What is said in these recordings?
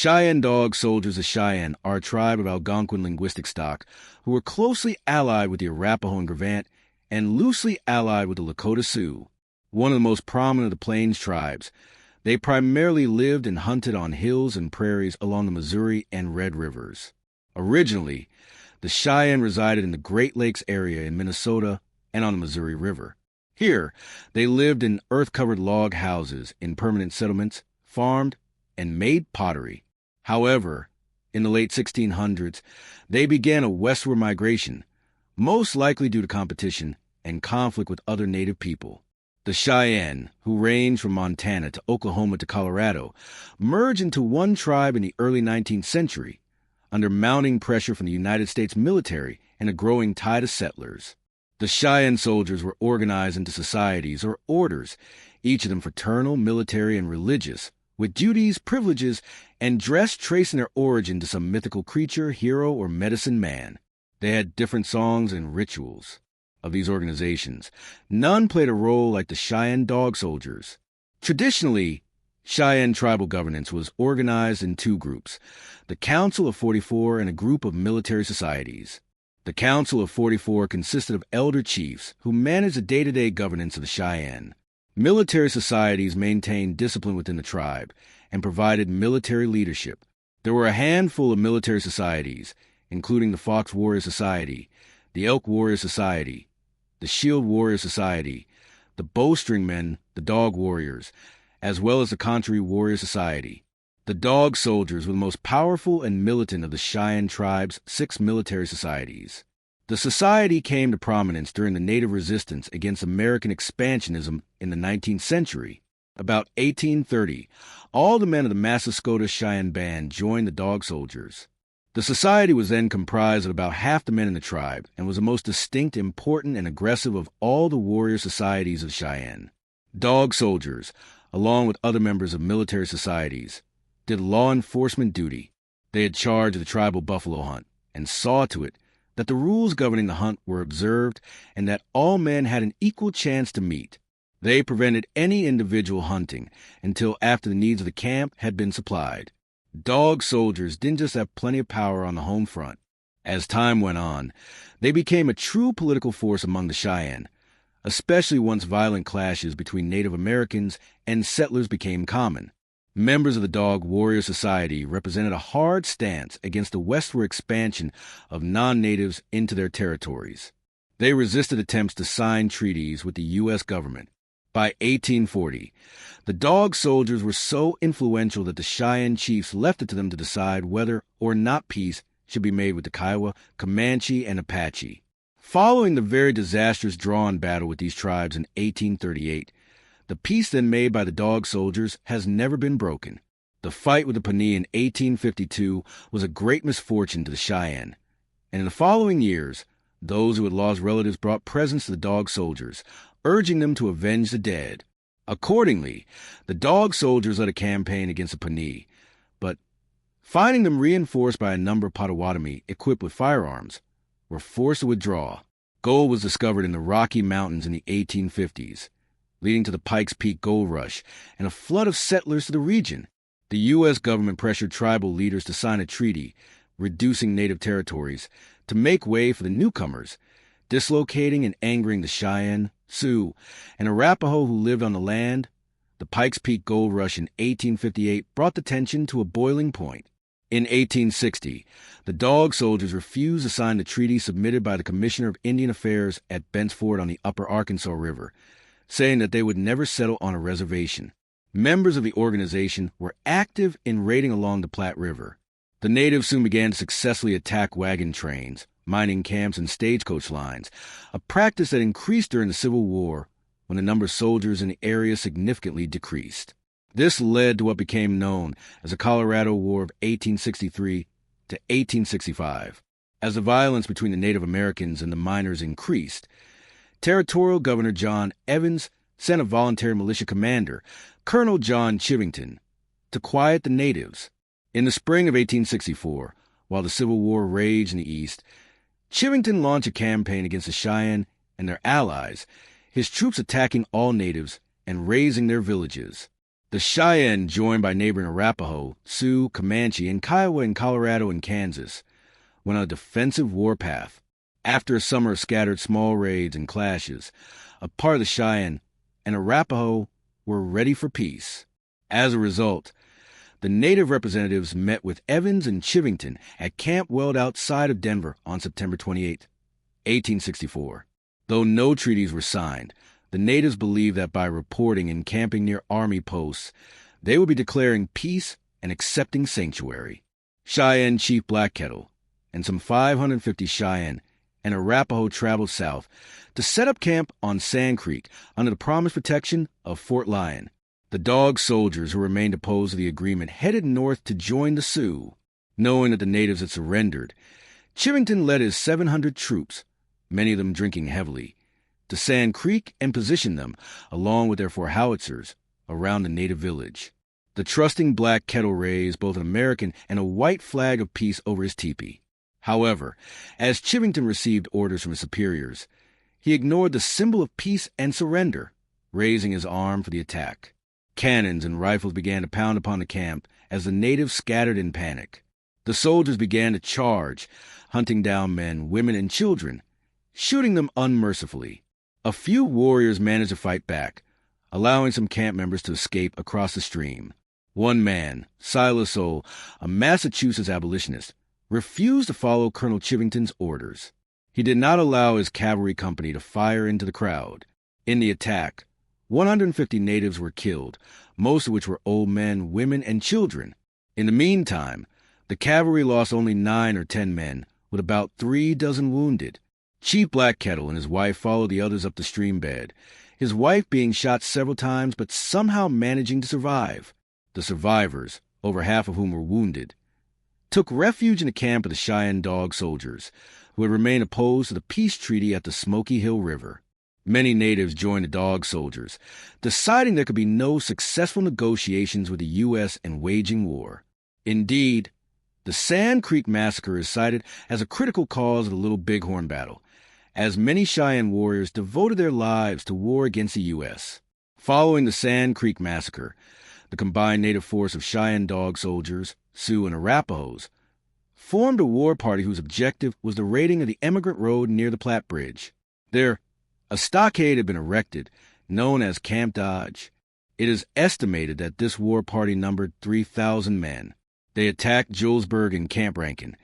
Cheyenne Dog Soldiers of Cheyenne are a tribe of Algonquin linguistic stock who were closely allied with the Arapaho and Gravant and loosely allied with the Lakota Sioux, one of the most prominent of the Plains tribes. They primarily lived and hunted on hills and prairies along the Missouri and Red Rivers. Originally, the Cheyenne resided in the Great Lakes area in Minnesota and on the Missouri River. Here, they lived in earth-covered log houses in permanent settlements, farmed, and made pottery. However, in the late 1600s, they began a westward migration, most likely due to competition and conflict with other native people. The Cheyenne, who ranged from Montana to Oklahoma to Colorado, merged into one tribe in the early 19th century, under mounting pressure from the United States military and a growing tide of settlers. The Cheyenne soldiers were organized into societies or orders, each of them fraternal, military, and religious, with duties, privileges, and dress tracing their origin to some mythical creature, hero, or medicine man. They had different songs and rituals. Of these organizations, none played a role like the Cheyenne Dog Soldiers. Traditionally, Cheyenne tribal governance was organized in two groups, the Council of 44 and a group of military societies. The Council of 44 consisted of elder chiefs who managed the day-to-day governance of the Cheyenne. Military societies maintained discipline within the tribe and provided military leadership. There were a handful of military societies, including the Fox Warrior Society, the Elk Warrior Society, the Shield Warrior Society, the Bowstring Men, the Dog Warriors, as well as the Contrary Warrior Society. The Dog Soldiers were the most powerful and militant of the Cheyenne tribe's 6 military societies. The society came to prominence during the Native resistance against American expansionism in the 19th century. About 1830, all the men of the Massasoit Cheyenne Band joined the Dog Soldiers. The society was then comprised of about half the men in the tribe and was the most distinct, important, and aggressive of all the warrior societies of Cheyenne. Dog Soldiers, along with other members of military societies, did law enforcement duty. They had charge of the tribal buffalo hunt and saw to it that the rules governing the hunt were observed and that all men had an equal chance to meet. They prevented any individual hunting until after the needs of the camp had been supplied. Dog Soldiers didn't just have plenty of power on the home front. As time went on, they became a true political force among the Cheyenne, especially once violent clashes between Native Americans and settlers became common. Members of the Dog Warrior Society represented a hard stance against the westward expansion of non-natives into their territories. They resisted attempts to sign treaties with the U.S. government. By 1840, the Dog Soldiers were so influential that the Cheyenne chiefs left it to them to decide whether or not peace should be made with the Kiowa, Comanche, and Apache. Following the very disastrous drawn battle with these tribes in 1838, the peace then made by the Dog Soldiers has never been broken. The fight with the Pawnee in 1852 was a great misfortune to the Cheyenne, and in the following years, those who had lost relatives brought presents to the Dog Soldiers, urging them to avenge the dead. Accordingly, the Dog Soldiers led a campaign against the Pawnee, but finding them reinforced by a number of Potawatomi equipped with firearms, were forced to withdraw. Gold was discovered in the Rocky Mountains in the 1850s, leading to the Pikes Peak Gold Rush and a flood of settlers to the region. The U.S. government pressured tribal leaders to sign a treaty, reducing native territories, to make way for the newcomers, dislocating and angering the Cheyenne, Sioux, and Arapaho who lived on the land. The Pikes Peak Gold Rush in 1858 brought the tension to a boiling point. In 1860, the Dog Soldiers refused to sign the treaty submitted by the Commissioner of Indian Affairs at Bent's Fort on the Upper Arkansas River, saying that they would never settle on a reservation. Members of the organization were active in raiding along the Platte River. The natives soon began to successfully attack wagon trains, mining camps, and stagecoach lines, a practice that increased during the Civil War when the number of soldiers in the area significantly decreased. This led to what became known as the Colorado War of 1863 to 1865. As the violence between the Native Americans and the miners increased, Territorial Governor John Evans sent a voluntary militia commander, Colonel John Chivington, to quiet the natives. In the spring of 1864, while the Civil War raged in the East, Chivington launched a campaign against the Cheyenne and their allies, his troops attacking all natives and razing their villages. The Cheyenne, joined by neighboring Arapaho, Sioux, Comanche, and Kiowa in Colorado and Kansas, went on a defensive warpath. After a summer of scattered small raids and clashes, a part of the Cheyenne and Arapaho were ready for peace. As a result, the native representatives met with Evans and Chivington at Camp Weld outside of Denver on September 28, 1864. Though no treaties were signed, the natives believed that by reporting and camping near army posts, they would be declaring peace and accepting sanctuary. Cheyenne Chief Black Kettle and some 550 Cheyenne and Arapaho traveled south to set up camp on Sand Creek under the promised protection of Fort Lyon. The Dog Soldiers, who remained opposed to the agreement, headed north to join the Sioux. Knowing that the natives had surrendered, Chivington led his 700 troops, many of them drinking heavily, to Sand Creek and positioned them, along with their 4 howitzers, around the native village. The trusting Black Kettle raised both an American and a white flag of peace over his teepee. However, as Chivington received orders from his superiors, he ignored the symbol of peace and surrender, raising his arm for the attack. Cannons and rifles began to pound upon the camp as the natives scattered in panic. The soldiers began to charge, hunting down men, women, and children, shooting them unmercifully. A few warriors managed to fight back, allowing some camp members to escape across the stream. One man, Silas O., a Massachusetts abolitionist, refused to follow Colonel Chivington's orders. He did not allow his cavalry company to fire into the crowd. In the attack, 150 natives were killed, most of which were old men, women, and children. In the meantime, the cavalry lost only 9 or 10 men, with about 3 dozen wounded. Chief Black Kettle and his wife followed the others up the stream bed, his wife being shot several times but somehow managing to survive. The survivors, over half of whom were wounded, took refuge in the camp of the Cheyenne Dog Soldiers, who had remained opposed to the peace treaty at the Smoky Hill River. Many natives joined the Dog Soldiers, deciding there could be no successful negotiations with the U.S. and waging war. Indeed, the Sand Creek Massacre is cited as a critical cause of the Little Bighorn battle, as many Cheyenne warriors devoted their lives to war against the U.S. Following the Sand Creek Massacre, the combined native force of Cheyenne Dog Soldiers, Sioux, and Arapahoes formed a war party whose objective was the raiding of the Emigrant Road near the Platte Bridge. There, a stockade had been erected, known as Camp Dodge. It is estimated that this war party numbered 3,000 men. They attacked Julesburg and Camp Rankin,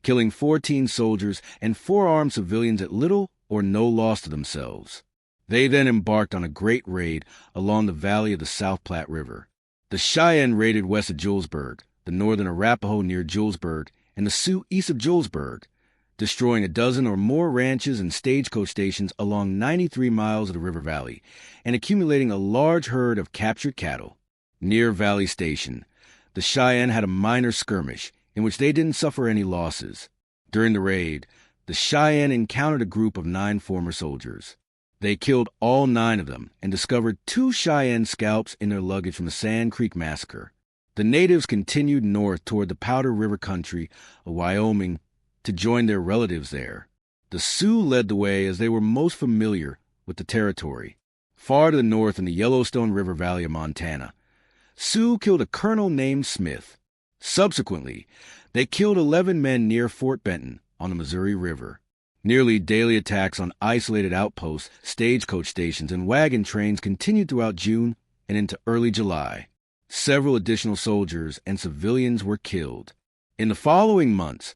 killing 14 soldiers and 4 armed civilians at little or no loss to themselves. They then embarked on a great raid along the valley of the South Platte River. The Cheyenne raided west of Julesburg, the northern Arapaho near Julesburg, and the Sioux east of Julesburg, destroying a dozen or more ranches and stagecoach stations along 93 miles of the river valley, and accumulating a large herd of captured cattle. Near Valley Station, the Cheyenne had a minor skirmish, in which they didn't suffer any losses. During the raid, the Cheyenne encountered a group of 9 former soldiers. They killed all 9 of them and discovered 2 Cheyenne scalps in their luggage from the Sand Creek Massacre. The natives continued north toward the Powder River country of Wyoming to join their relatives there. The Sioux led the way as they were most familiar with the territory. Far to the north in the Yellowstone River Valley of Montana, Sioux killed a colonel named Smith. Subsequently, they killed 11 men near Fort Benton on the Missouri River. Nearly daily attacks on isolated outposts, stagecoach stations, and wagon trains continued throughout June and into early July. Several additional soldiers and civilians were killed. In the following months,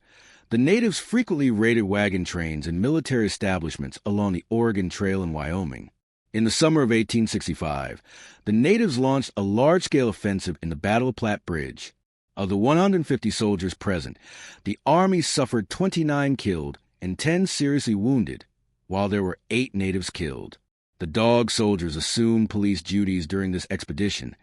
the natives frequently raided wagon trains and military establishments along the Oregon Trail in Wyoming. In the summer of 1865, the natives launched a large-scale offensive in the Battle of Platte Bridge. Of the 150 soldiers present, the Army suffered 29 killed and 10 seriously wounded, while there were 8 natives killed. The Dog Soldiers assumed police duties during this expedition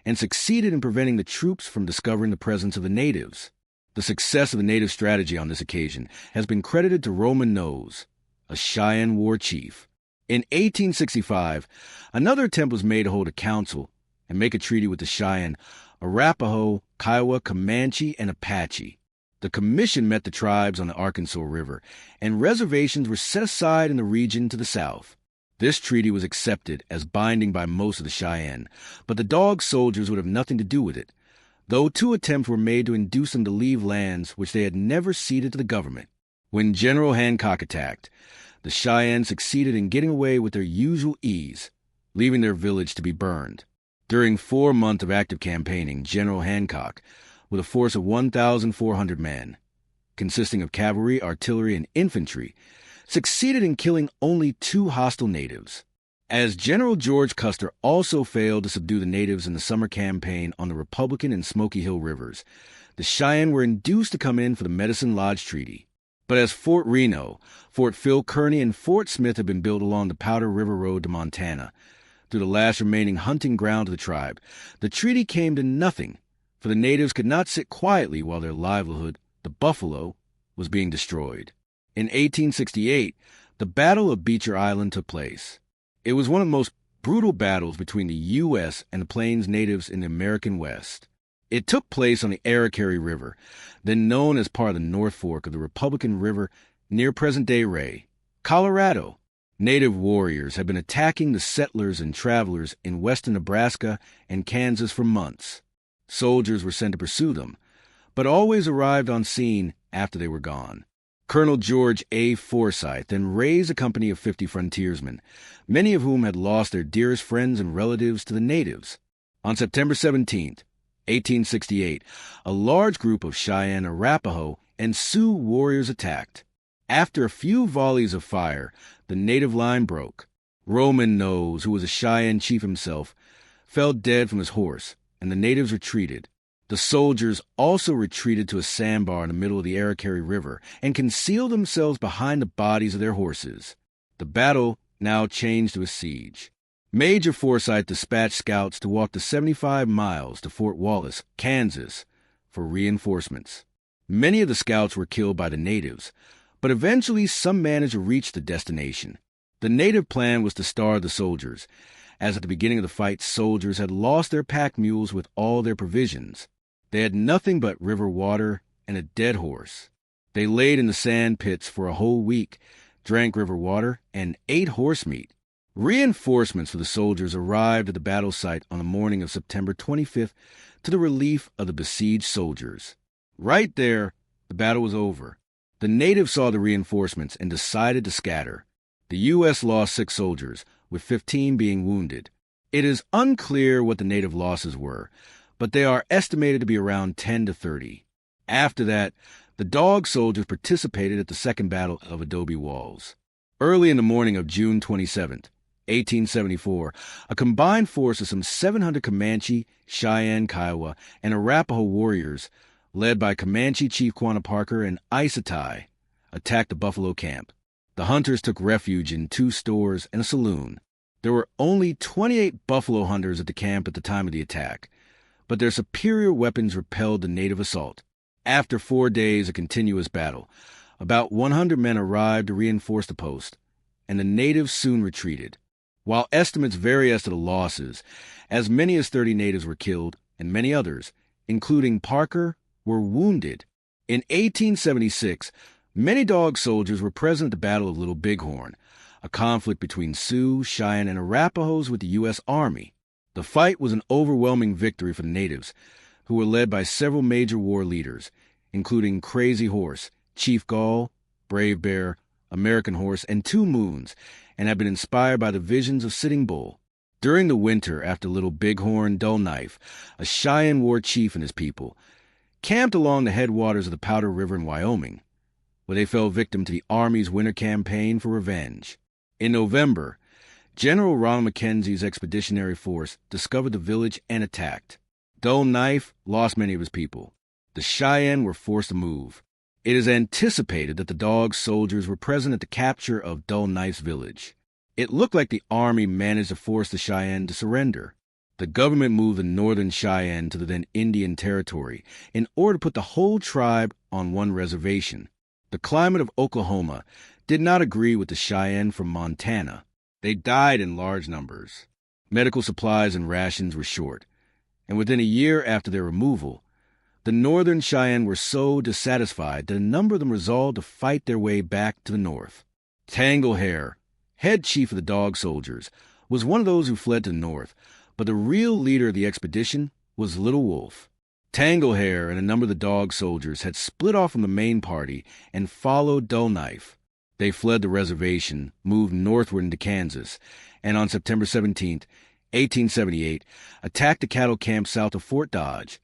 and succeeded in preventing the troops from discovering the presence of the natives. The success of the native strategy on this occasion has been credited to Roman Nose, a Cheyenne war chief. In 1865, another attempt was made to hold a council and make a treaty with the Cheyenne, Arapaho, Kiowa, Comanche, and Apache. The commission met the tribes on the Arkansas River, and reservations were set aside in the region to the south. This treaty was accepted as binding by most of the Cheyenne, but the Dog Soldiers would have nothing to do with it, though 2 attempts were made to induce them to leave lands which they had never ceded to the government. When General Hancock attacked, the Cheyenne succeeded in getting away with their usual ease, leaving their village to be burned. During 4 months of active campaigning, General Hancock, with a force of 1,400 men, consisting of cavalry, artillery, and infantry, succeeded in killing only 2 hostile natives. As General George Custer also failed to subdue the natives in the summer campaign on the Republican and Smoky Hill rivers, the Cheyenne were induced to come in for the Medicine Lodge Treaty. But as Fort Reno, Fort Phil Kearny, and Fort Smith had been built along the Powder River Road to Montana, through the last remaining hunting ground of the tribe, the treaty came to nothing, for the natives could not sit quietly while their livelihood, the buffalo, was being destroyed. In 1868, the Battle of Beecher Island took place. It was one of the most brutal battles between the U.S. and the Plains natives in the American West. It took place on the Arickaree River, then known as part of the North Fork of the Republican River near present-day Ray, Colorado. Native warriors had been attacking the settlers and travelers in western Nebraska and Kansas for months. Soldiers were sent to pursue them, but always arrived on scene after they were gone. Colonel George A. Forsyth then raised a company of 50 frontiersmen, many of whom had lost their dearest friends and relatives to the natives. On September 17th, 1868, a large group of Cheyenne, Arapaho, and Sioux warriors attacked. After a few volleys of fire, the native line broke. Roman Nose, who was a Cheyenne chief himself, fell dead from his horse, and the natives retreated. The soldiers also retreated to a sandbar in the middle of the Arickaree River and concealed themselves behind the bodies of their horses. The battle now changed to a siege. Major Forsyth dispatched scouts to walk the 75 miles to Fort Wallace, Kansas, for reinforcements. Many of the scouts were killed by the natives, but eventually some managed to reach the destination. The native plan was to starve the soldiers, as at the beginning of the fight soldiers had lost their pack mules with all their provisions. They had nothing but river water and a dead horse. They laid in the sand pits for a whole week, drank river water, and ate horse meat. Reinforcements for the soldiers arrived at the battle site on the morning of September 25th to the relief of the besieged soldiers. Right there, the battle was over. The natives saw the reinforcements and decided to scatter. The U.S. lost 6 soldiers, with 15 being wounded. It is unclear what the native losses were, but they are estimated to be around 10 to 30. After that, the Dog Soldiers participated at the Second Battle of Adobe Walls. Early in the morning of June 27, 1874, a combined force of some 700 Comanche, Cheyenne, Kiowa, and Arapaho warriors, led by Comanche Chief Quanah Parker and Isatai, attacked the buffalo camp. The hunters took refuge in 2 stores and a saloon. There were only 28 buffalo hunters at the camp at the time of the attack, but their superior weapons repelled the native assault. After 4 days of continuous battle, about 100 men arrived to reinforce the post, and the natives soon retreated. While estimates vary as to the losses, as many as 30 natives were killed, and many others, including Parker, were wounded. In 1876, many Dog Soldiers were present at the Battle of Little Bighorn, a conflict between Sioux, Cheyenne, and Arapahoes with the U.S. Army. The fight was an overwhelming victory for the natives, who were led by several major war leaders, including Crazy Horse, Chief Gall, Brave Bear, American Horse, and 2 Moons, and had been inspired by the visions of Sitting Bull. During the winter after Little Bighorn, Dull Knife, a Cheyenne war chief and his people, camped along the headwaters of the Powder River in Wyoming, where they fell victim to the Army's winter campaign for revenge. In November, General Ronald Mackenzie's expeditionary force discovered the village and attacked. Dull Knife lost many of his people. The Cheyenne were forced to move. It is anticipated that the Dog Soldiers were present at the capture of Dull Knife's village. It looked like the Army managed to force the Cheyenne to surrender. The government moved the northern Cheyenne to the then Indian Territory in order to put the whole tribe on one reservation. The climate of Oklahoma did not agree with the Cheyenne from Montana. They died in large numbers. Medical supplies and rations were short, and within a year after their removal, the northern Cheyenne were so dissatisfied that a number of them resolved to fight their way back to the north. Tangle Hair head chief of the Dog Soldiers, was one of those who fled to the north, but the real leader of the expedition was Little Wolf. Tanglehair and a number of the Dog Soldiers had split off from the main party and followed Dull Knife. They fled the reservation, moved northward into Kansas, and on September 17, 1878, attacked the cattle camp south of Fort Dodge,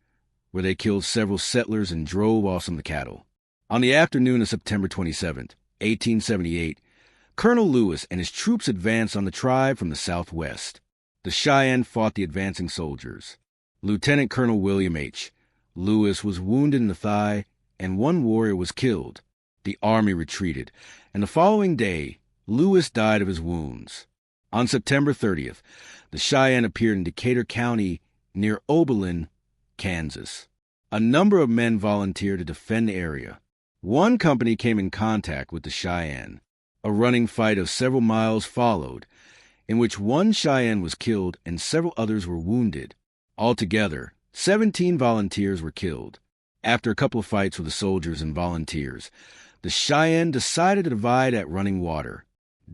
where they killed several settlers and drove off some of the cattle. On the afternoon of September 27, 1878, Colonel Lewis and his troops advanced on the tribe from the southwest. The Cheyenne fought the advancing soldiers. Lieutenant Colonel William H. Lewis was wounded in the thigh, and one warrior was killed. The army retreated, and the following day, Lewis died of his wounds. On September 30th, the Cheyenne appeared in Decatur County near Oberlin, Kansas. A number of men volunteered to defend the area. One company came in contact with the Cheyenne. A running fight of several miles followed, in which one Cheyenne was killed and several others were wounded. Altogether, 17 volunteers were killed. After a couple of fights with the soldiers and volunteers, the Cheyenne decided to divide at Running Water.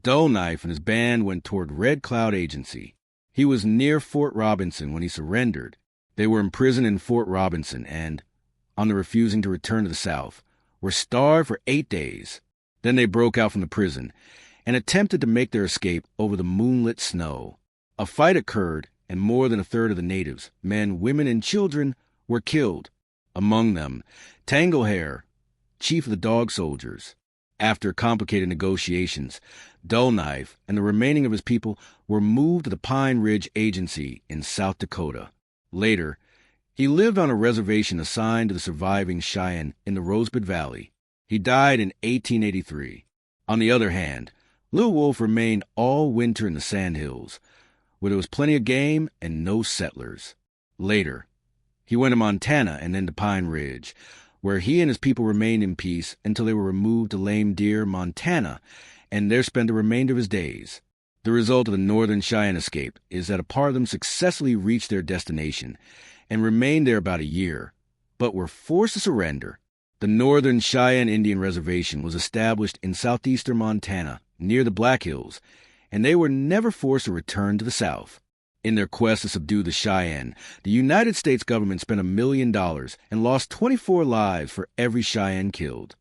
Dull Knife and his band went toward Red Cloud Agency. He was near Fort Robinson when he surrendered. They were imprisoned in Fort Robinson and, on their refusing to return to the South, were starved for 8 days. Then they broke out from the prison and attempted to make their escape over the moonlit snow. A fight occurred, and more than a third of the natives, men, women, and children, were killed. Among them, Tanglehair, chief of the Dog Soldiers. After complicated negotiations, Dull Knife and the remaining of his people were moved to the Pine Ridge Agency in South Dakota. Later, he lived on a reservation assigned to the surviving Cheyenne in the Rosebud Valley. He died in 1883. On the other hand, Little Wolf remained all winter in the Sandhills, where there was plenty of game and no settlers. Later, he went to Montana and then to Pine Ridge, where he and his people remained in peace until they were removed to Lame Deer, Montana, and there spent the remainder of his days. The result of the Northern Cheyenne escape is that a part of them successfully reached their destination and remained there about a year, but were forced to surrender. The Northern Cheyenne Indian Reservation was established in southeastern Montana, near the Black Hills, and they were never forced to return to the South. In their quest to subdue the Cheyenne, the United States government spent $1 million and lost 24 lives for every Cheyenne killed.